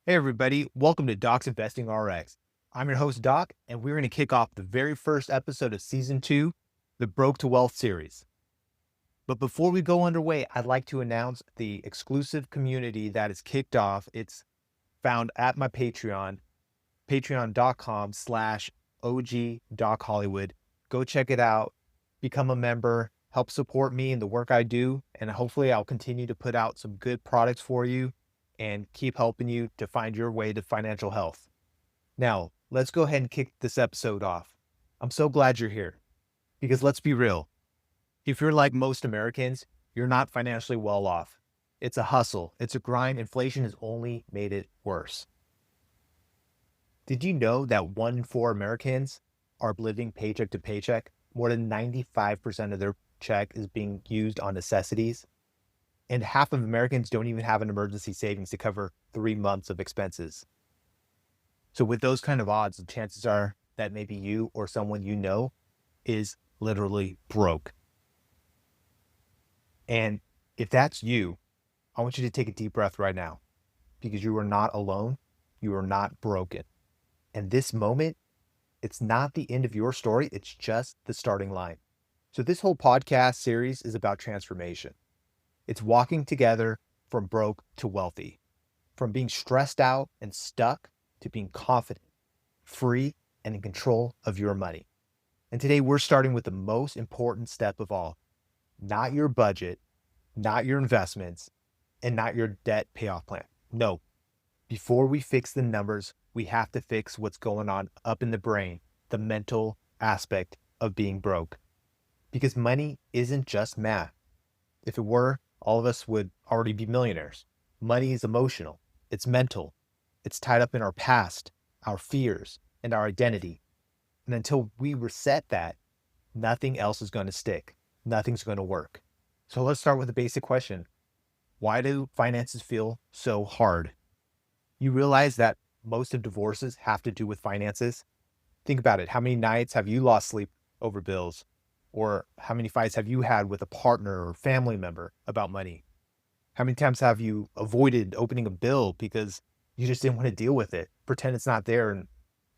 Hey everybody, welcome to Doc's Investing RX. I'm your host Doc, and we're going to kick off the very first episode of Season 2, the Broke to Wealth series. But before we go underway, I'd like to announce the exclusive community that is kicked off. It's found at my Patreon, patreon.com/OGDocHollywood. Go check it out, become a member, help support me in the work I do, and hopefully I'll continue to put out some good products for you and keep helping you to find your way to financial health. Now, let's go ahead and kick this episode off. I'm so glad you're here because let's be real. If you're like most Americans, you're not financially well off. It's a hustle. It's a grind. Inflation has only made it worse. Did you know that 1 in 4 Americans are living paycheck to paycheck? More than 95% of their check is being used on necessities. And half of Americans don't even have an emergency savings to cover 3 months of expenses. So with those kind of odds, the chances are that maybe you or someone you know is literally broke. And if that's you, I want you to take a deep breath right now because you are not alone. You are not broken. And this moment, it's not the end of your story. It's just the starting line. So this whole podcast series is about transformation. It's walking together from broke to wealthy, from being stressed out and stuck to being confident, free, and in control of your money. And today we're starting with the most important step of all, not your budget, not your investments, and not your debt payoff plan. No, before we fix the numbers, we have to fix what's going on up in the brain, the mental aspect of being broke. Because money isn't just math. If it were, all of us would already be millionaires. Money is emotional. It's mental. It's tied up in our past, our fears, and our identity. And until we reset that, nothing else is going to stick. Nothing's going to work. So let's start with a basic question. Why do finances feel so hard? You realize that most of divorces have to do with finances? Think about it. How many nights have you lost sleep over bills? Or how many fights have you had with a partner or family member about money? How many times have you avoided opening a bill because you just didn't want to deal with it? Pretend it's not there and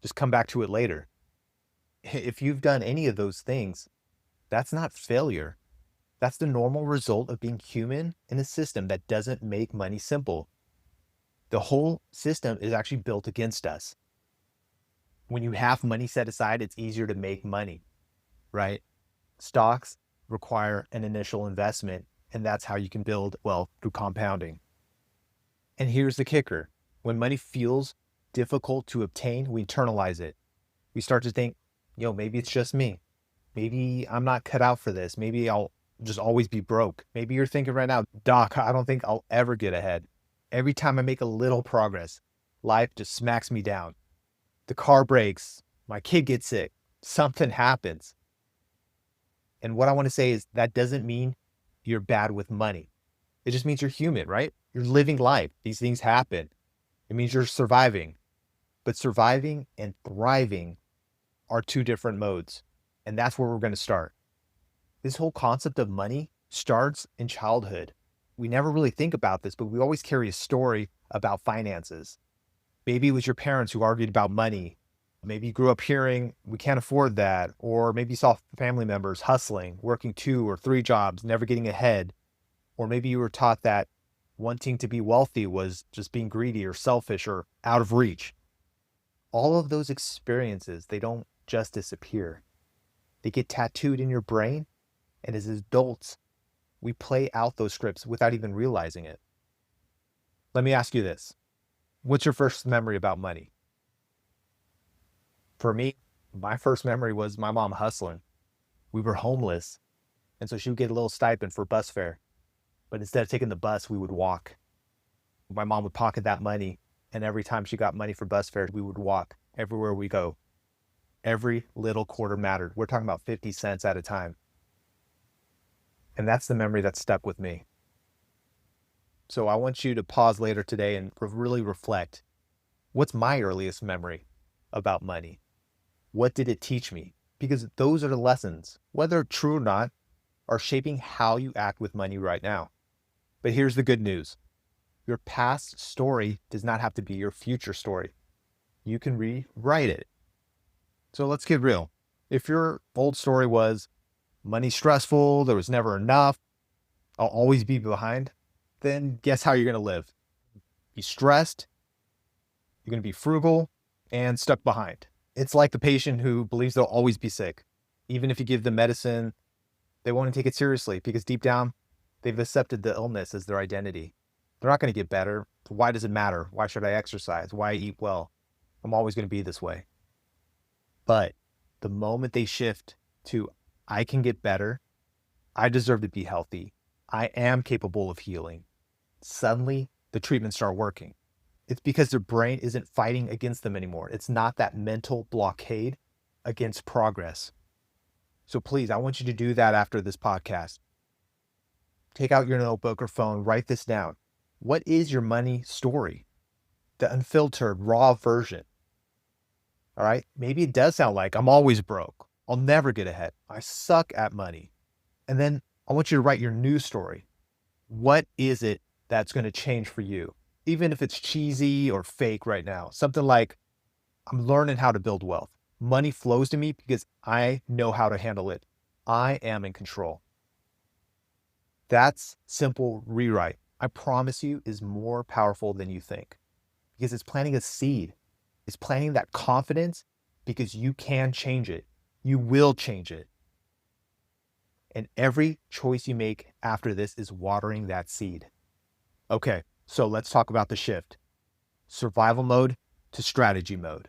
just come back to it later. If you've done any of those things, that's not failure. That's the normal result of being human in a system that doesn't make money simple. The whole system is actually built against us. When you have money set aside, it's easier to make money, right? Stocks require an initial investment, and that's how you can build wealth through compounding. And here's the kicker. When money feels difficult to obtain, we internalize it. We start to think, maybe it's just me. Maybe I'm not cut out for this. Maybe I'll just always be broke. Maybe you're thinking right now, Doc, I don't think I'll ever get ahead. Every time I make a little progress, life just smacks me down. The car breaks, my kid gets sick, something happens. And what I want to say is that doesn't mean you're bad with money. It just means you're human, right? You're living life. These things happen. It means you're surviving. But surviving and thriving are two different modes. And that's where we're going to start. This whole concept of money starts in childhood. We never really think about this, but we always carry a story about finances. Maybe it was your parents who argued about money. Maybe you grew up hearing, we can't afford that. Or maybe you saw family members hustling, working 2 or 3 jobs, never getting ahead. Or maybe you were taught that wanting to be wealthy was just being greedy or selfish or out of reach. All of those experiences, they don't just disappear. They get tattooed in your brain. And as adults, we play out those scripts without even realizing it. Let me ask you this. What's your first memory about money? For me, my first memory was my mom hustling. We were homeless, and so she would get a little stipend for bus fare. But instead of taking the bus, we would walk. My mom would pocket that money, and every time she got money for bus fare, we would walk everywhere we go. Every little quarter mattered. We're talking about 50 cents at a time. And that's the memory that stuck with me. So I want you to pause later today and really reflect. What's my earliest memory about money? What did it teach me? Because those are the lessons, whether true or not, are shaping how you act with money right now. But here's the good news. Your past story does not have to be your future story. You can rewrite it. So let's get real. If your old story was money's stressful, there was never enough, I'll always be behind, then guess how you're going to live? Be stressed, you're going to be frugal, and stuck behind. It's like the patient who believes they'll always be sick. Even if you give them medicine, they won't take it seriously because deep down, they've accepted the illness as their identity. They're not going to get better. Why does it matter? Why should I exercise? Why eat well? I'm always going to be this way. But the moment they shift to, I can get better, I deserve to be healthy, I am capable of healing, suddenly the treatments start working. It's because their brain isn't fighting against them anymore. It's not that mental blockade against progress. So please, I want you to do that after this podcast. Take out your notebook or phone, write this down. What is your money story? The unfiltered, raw version. All right? Maybe it does sound like I'm always broke. I'll never get ahead. I suck at money. And then I want you to write your new story. What is it that's going to change for you? Even if it's cheesy or fake right now. Something like, I'm learning how to build wealth. Money flows to me because I know how to handle it. I am in control. That's simple rewrite. I promise you is more powerful than you think because it's planting a seed. It's planting that confidence because you can change it. You will change it. And every choice you make after this is watering that seed. Okay, so let's talk about the shift. Survival mode to strategy mode.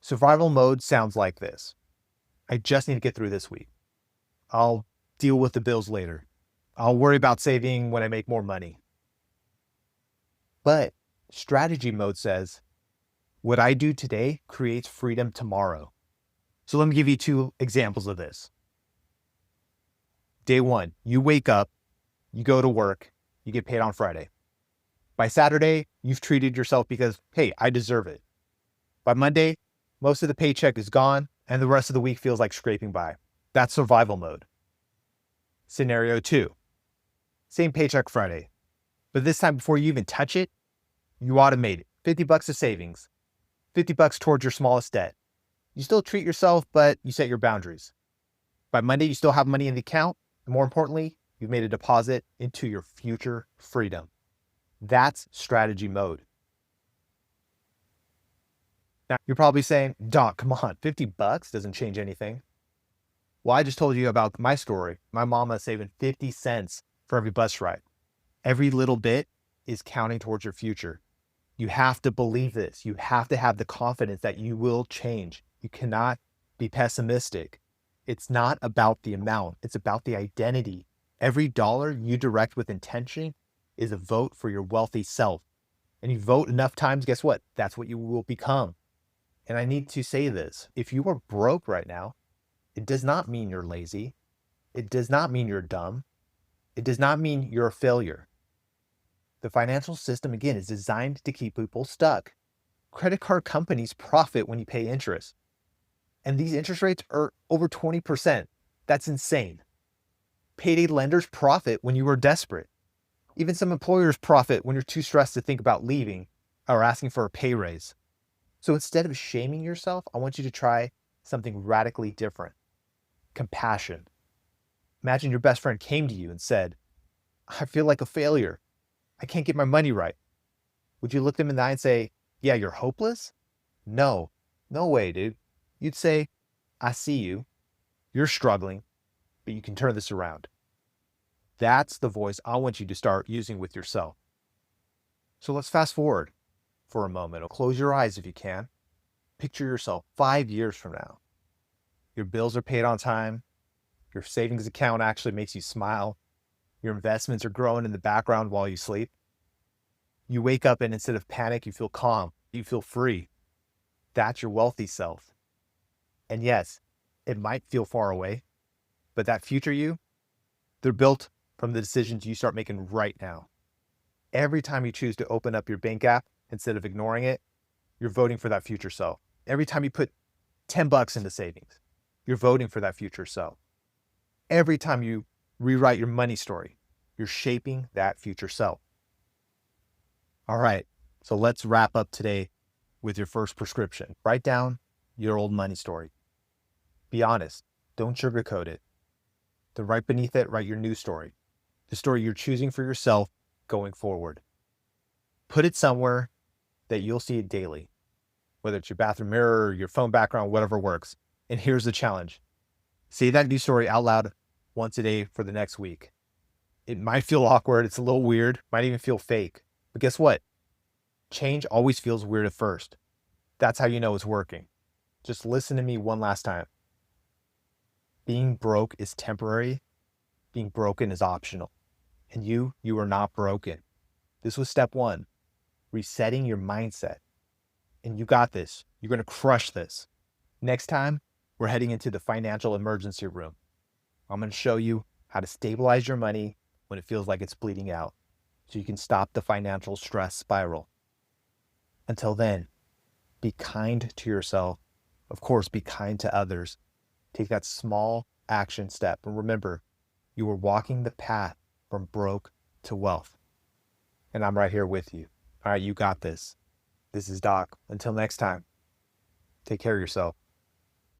Survival mode sounds like this. I just need to get through this week. I'll deal with the bills later. I'll worry about saving when I make more money. But strategy mode says, what I do today creates freedom tomorrow. So let me give you two examples of this. Day one, you wake up, you go to work, you get paid on Friday. By Saturday, you've treated yourself because, hey, I deserve it. By Monday, most of the paycheck is gone and the rest of the week feels like scraping by. That's survival mode. Scenario two, same paycheck Friday, but this time before you even touch it, you automate it. $50 of savings, $50 towards your smallest debt. You still treat yourself, but you set your boundaries. By Monday, you still have money in the account. And more importantly, you've made a deposit into your future freedom. That's strategy mode. Now, you're probably saying, Doc, come on, $50 doesn't change anything. Well, I just told you about my story. My mama saving 50 cents for every bus ride. Every little bit is counting towards your future. You have to believe this. You have to have the confidence that you will change. You cannot be pessimistic. It's not about the amount. It's about the identity. Every dollar you direct with intention is a vote for your wealthy self. And you vote enough times, guess what? That's what you will become. And I need to say this. If you are broke right now, it does not mean you're lazy. It does not mean you're dumb. It does not mean you're a failure. The financial system, again, is designed to keep people stuck. Credit card companies profit when you pay interest. And these interest rates are over 20%. That's insane. Payday lenders profit when you are desperate. Even some employers profit when you're too stressed to think about leaving or asking for a pay raise. So instead of shaming yourself, I want you to try something radically different. Compassion. Imagine your best friend came to you and said, I feel like a failure. I can't get my money right. Would you look them in the eye and say, yeah, you're hopeless? No way, dude. You'd say, I see you. You're struggling, but you can turn this around. That's the voice I want you to start using with yourself. So let's fast forward for a moment. Close your eyes if you can. Picture yourself 5 years from now. Your bills are paid on time. Your savings account actually makes you smile. Your investments are growing in the background while you sleep. You wake up and instead of panic, you feel calm. You feel free. That's your wealthy self. And yes, it might feel far away, but that future you, they're built from the decisions you start making right now. Every time you choose to open up your bank app instead of ignoring it, you're voting for that future self. Every time you put $10 into savings, you're voting for that future self. Every time you rewrite your money story, you're shaping that future self. All right. So let's wrap up today with your first prescription. Write down your old money story. Be honest. Don't sugarcoat it. Then right beneath it, write your new story. The story you're choosing for yourself going forward. Put it somewhere that you'll see it daily, whether it's your bathroom mirror or your phone background, whatever works. And here's the challenge. Say that new story out loud once a day for the next week. It might feel awkward. It's a little weird, might even feel fake. But guess what? Change always feels weird at first. That's how you know it's working. Just listen to me one last time. Being broke is temporary. Being broken is optional. And you are not broken. This was step one, resetting your mindset. And you got this. You're going to crush this. Next time, we're heading into the financial emergency room. I'm going to show you how to stabilize your money when it feels like it's bleeding out so you can stop the financial stress spiral. Until then, be kind to yourself. Of course, be kind to others. Take that small action step. And remember, you are walking the path from broke to wealth. And I'm right here with you. All right, you got this. This is Doc. Until next time, take care of yourself.